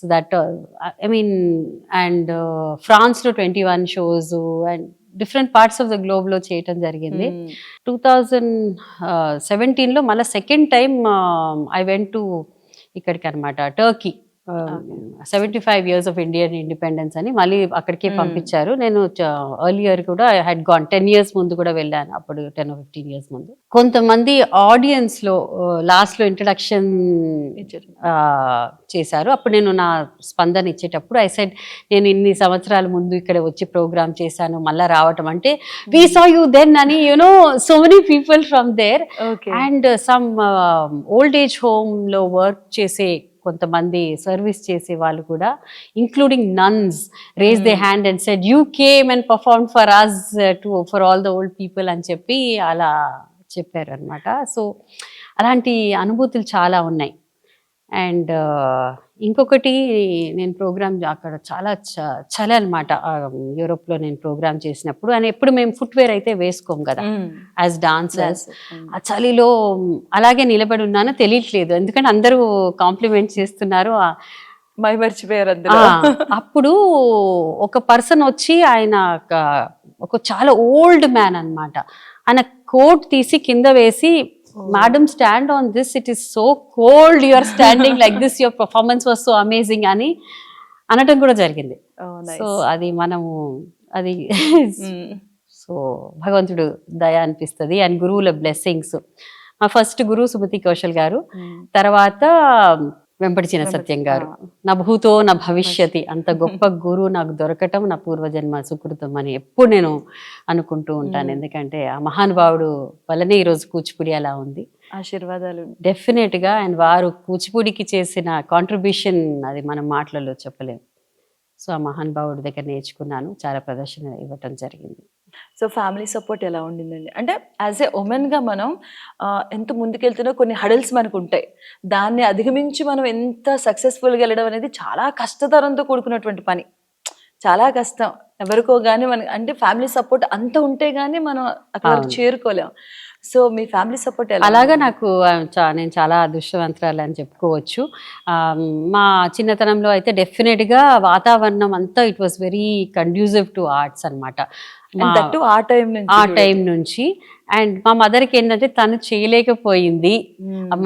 So that I mean and ఫ్రాన్స్లో 21 shows and different parts of the గ్లోబ్లో చేయటం జరిగింది. 2017లో మళ్ళీ second time I went to ఇక్కడికి అనమాట, Turkey. 75 years of Indian independence అని మళ్ళీ అక్కడికే పంపించారు. నేను ఎర్లియర్ కూడా ఐ హ్యాడ్ గాన్ 10 years ముందు కూడా వెళ్ళాను, అప్పుడు 10 or 15 years ముందు. కొంతమంది ఆడియన్స్ లో లాస్ట్ లో ఇంట్రడక్షన్ చేశారు. అప్పుడు నేను నా స్పందన ఇచ్చేటప్పుడు ఐ సెడ్, నేను ఇన్ని సంవత్సరాల ముందు ఇక్కడ వచ్చి ప్రోగ్రామ్ చేశాను, మళ్ళీ రావటం అంటే వి సా యూ దెన్ అని, you know so many people from there. And some old age home లో వర్క్ చేసే కొంతమంది సర్వీస్ చేసే వాళ్ళు కూడా, including nuns, raise they hand and said you came and perform for us for all the old people అని చెప్పి అలా చెప్పారు అనమాట. సో అలాంటి అనుభూతులు చాలా ఉన్నాయి. అండ్ ఇంకొకటి, నేను ప్రోగ్రామ్ అక్కడ చాలా చలి అనమాట, యూరోప్లో నేను ప్రోగ్రామ్ చేసినప్పుడు. అని ఎప్పుడు మేము ఫుట్వేర్ అయితే వేసుకోం కదా యాజ్ డాన్సర్స్. ఆ చలిలో అలాగే నిలబడి ఉన్నానో తెలియట్లేదు, ఎందుకంటే అందరూ కాంప్లిమెంట్ చేస్తున్నారు, మర్చిపోయారు. అప్పుడు ఒక పర్సన్ వచ్చి, ఆయన ఒక చాలా ఓల్డ్ మ్యాన్ అనమాట, ఆయన కోట్ తీసి కింద వేసి, madam stand on this, it is so cold, you are standing like this, your performance was so amazing అని అనటం కూడా జరిగింది. సో అది మనము అది సో భగవంతుడు దయ అనిపిస్తుంది. అండ్ గురువుల బ్లెస్సింగ్స్. మా ఫస్ట్ గురువు సుమతి కౌశల్ గారు, తర్వాత వెంపటి చిన సత్యం గారు. నా భూతో నా భవిష్యతి, అంత గొప్ప గురువు నాకు దొరకటం నా పూర్వజన్మ సుకృతం అని ఎప్పుడు నేను అనుకుంటూ ఉంటాను. ఎందుకంటే ఆ మహానుభావుడు వల్లనే ఈరోజు కూచిపూడి అలా ఉంది. ఆశీర్వాదాలు డెఫినెట్ గా. అండ్ వారు కూచిపూడికి చేసిన కాంట్రిబ్యూషన్ అది మనం మాటలలో చెప్పలేము. సో ఆ మహానుభావుడి దగ్గర నేర్చుకున్నాను, చాలా ప్రదర్శన ఇవ్వటం జరిగింది. సో ఫ్యామిలీ సపోర్ట్ ఎలా ఉండిందండి? అంటే యాజ్ ఏ ఉమెన్గా మనం ఎంత ముందుకెళ్తున్నా కొన్ని హడల్స్ మనకు ఉంటాయి, దాన్ని అధిగమించి మనం ఎంత సక్సెస్ఫుల్గా వెళ్ళడం అనేది చాలా కష్టతరంతో కూడుకున్నటువంటి పని, చాలా కష్టం. ఎవరికో కానీ మన అంటే ఫ్యామిలీ సపోర్ట్ అంత ఉంటే కానీ మనం అక్కడ వరకు చేరుకోలేం. సో మీ ఫ్యామిలీ సపోర్ట్ అలాగా నాకు నేను చాలా అదృష్టవంతురాలు అని చెప్పుకోవచ్చు. మా చిన్నతనంలో అయితే డెఫినెట్గా వాతావరణం అంతా it was very conducive to arts అనమాట. ఆ టైం నుంచి. అండ్ మా మదర్కి ఏంటంటే తను చేయలేకపోయింది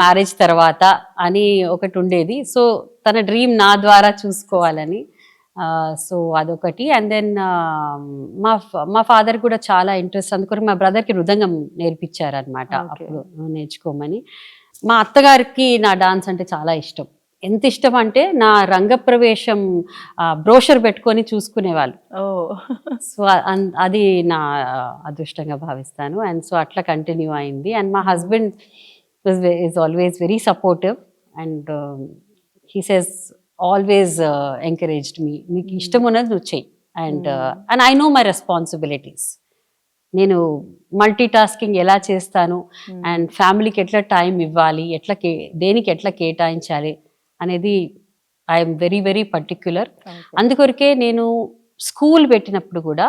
మ్యారేజ్ తర్వాత అని ఒకటి ఉండేది. సో తన డ్రీమ్ నా ద్వారా చూసుకోవాలని. సో అదొకటి. అండ్ దెన్ మా ఫాదర్ కూడా చాలా ఇంట్రెస్ట్, అందుకని మా బ్రదర్కి మృదంగం నేర్పించారనమాట అప్పుడు నేర్చుకోమని. మా అత్తగారికి నా డాన్స్ అంటే చాలా ఇష్టం. ఎంత ఇష్టం అంటే నా రంగప్రవేశం బ్రోషర్ పెట్టుకొని చూసుకునేవాళ్ళు. సో అది నా అదృష్టంగా భావిస్తాను. అండ్ సో అట్లా కంటిన్యూ అయింది. అండ్ మా husband is always very supportive and he says always encouraged మీ, నీకు ఇష్టం ఉన్నది నువ్వు చెయ్యి. And I know my responsibilities, నేను మల్టీ టాస్కింగ్ ఎలా చేస్తాను అండ్ ఫ్యామిలీకి ఎట్లా టైం ఇవ్వాలి, దేనికి ఎట్లా కేటాయించాలి అనేది ఐఎమ్ వెరీ వెరీ పర్టిక్యులర్. అందుకొరకే నేను స్కూల్ పెట్టినప్పుడు కూడా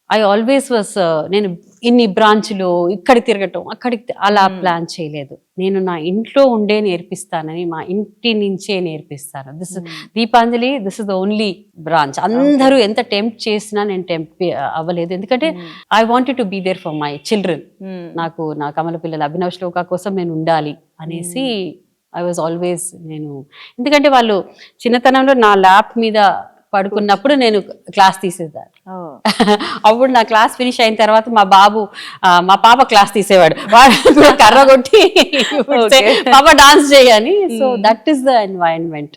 ఐ ఆల్వేస్ వాస్, నేను ఇన్ని బ్రాంచ్లు ఇక్కడ తిరగటం అక్కడికి అలా ప్లాన్ చేయలేదు. నేను నా ఇంట్లో ఉండే నేర్పిస్తానని, మా ఇంటి నుంచే నేర్పిస్తాను. This Deepanjali, this is the only branch. అందరూ ఎంత టెంప్ట్ చేసినా నేను టెంప్ట్ అవ్వలేదు, ఎందుకంటే I wanted to be there for my children. నాకు నా కమల పిల్లల అభినవ్ శ్లోక కోసం నేను ఉండాలి అనేసి ఐ వాజ్ ఆల్వేస్. నేను ఎందుకంటే వాళ్ళు చిన్నతనంలో నా ల్యాప్ మీద పడుకున్నప్పుడు నేను క్లాస్ తీసేదాన్ని. అప్పుడు నా క్లాస్ ఫినిష్ అయిన తర్వాత మా పాప క్లాస్ తీసేవాడు, వాడు కర్ర కొట్టి పాప డాన్స్ చేయని. So that is the environment.